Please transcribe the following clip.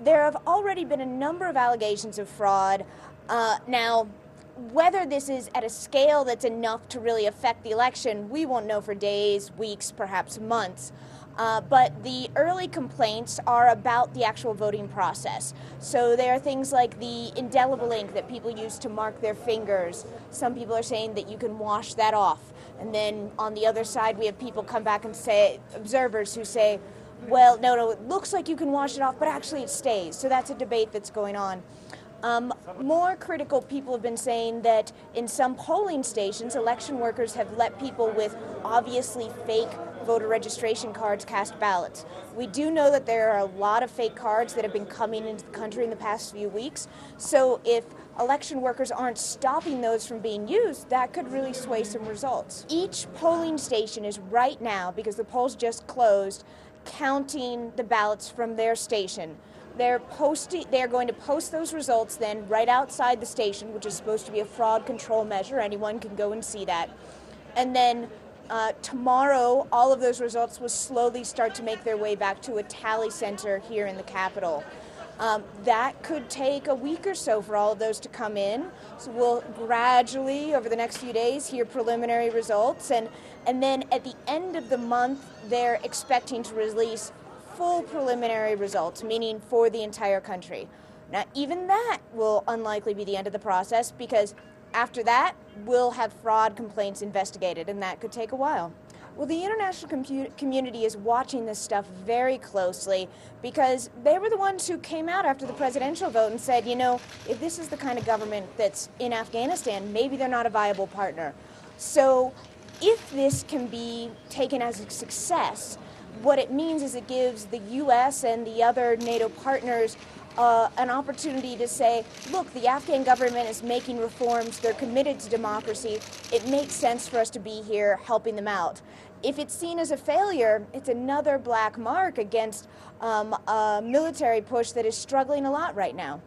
there have already been a number of allegations of fraud. Now, whether this is at a scale that's enough to really affect the election, we won't know for days, weeks, perhaps months. But the early complaints are about the actual voting process. So there are things like the indelible ink that people use to mark their fingers. Some people are saying that you can wash that off. And then on the other side, we have people come back and say, observers who say, well, no, it looks like you can wash it off, but actually it stays. So that's a debate that's going on. More critical people have been saying that in some polling stations, election workers have let people with obviously fake voter registration cards cast ballots. We do know that there are a lot of fake cards that have been coming into the country in the past few weeks. So if election workers aren't stopping those from being used, that could really sway some results. Each polling station is right now, because the polls just closed, counting the ballots from their station. They're going to post those results then right outside the station, which is supposed to be a fraud control measure. Anyone can go and see that. And then tomorrow, all of those results will slowly start to make their way back to a tally center here in the Capitol. That could take a week or so for all of those to come in. So we'll gradually, over the next few days, hear preliminary results. And then at the end of the month, they're expecting to release full preliminary results, meaning for the entire country. Now, even that will unlikely be the end of the process, because after that, we'll have fraud complaints investigated, and that could take a while. Well, the international community is watching this stuff very closely, because they were the ones who came out after the presidential vote and said, you know, if this is the kind of government that's in Afghanistan, maybe they're not a viable partner. So if this can be taken as a success, what it means is it gives the U.S. and the other NATO partners an opportunity to say, look, the Afghan government is making reforms, they're committed to democracy, it makes sense for us to be here helping them out. If it's seen as a failure, it's another black mark against a military push that is struggling a lot right now.